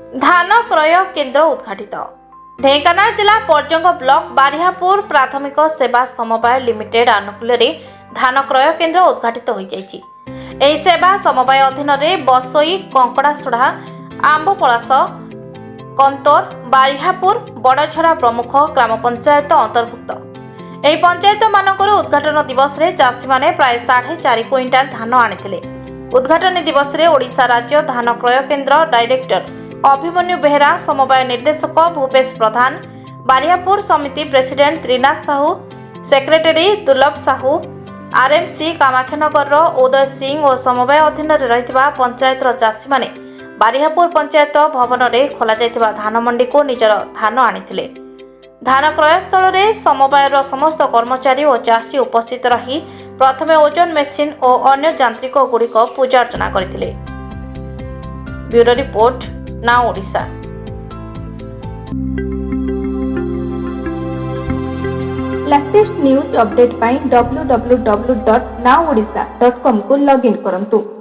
धान क्रय केन्द्र उद्घाटित। ढेंकानाल जिला पर्जंग ब्लॉक बारिहापुर प्राथमिक सेवा समवाय लिमिटेड आनुकूल्य धान क्रय केन्द्र उद्घाटित हो जाइछि। एही सेवा समवाय अधीन बसई कंकड़ासुढ़ा आंबपलास कंतोर बारिहापुर बड़छड़ा प्रमुख ग्राम पंचायत अंतर्भुक्त। एही पंचायत मानकर उद्घाटन दिवस रे चाषी माने प्राय 4.5 क्विंटाल धान आनिथिले। उद्घाटन दिवस रे ओडिशा राज्य धान क्रय केन्द्र डायरेक्टर अभिमन्यु बेहेरा, समवाय निर्देशक भूपेश प्रधान, बारिहापुर समिति प्रेसिडेंट त्रिनाथ साहू, सेक्रेटरी दुर्लभ साहू, आरएमसी कामाख्यानगर उदय सिंह और समवाय अधीन रही पंचायत चाषी माने बारिहापुर पंचायत भवन में खोल धान मंडी को निजर धान आनिथिले। धान क्रयस्थल में समवायर समस्त कर्मचारी और चाषी उपस्थित रही प्रथमे ओजन मेसिन और अन्य यांत्रिक गुड़िक पूजा अर्चना करथिले। Bureau report, now Odisha. Latest news update पाई www.nowodisha.com को लॉगिन करंतु।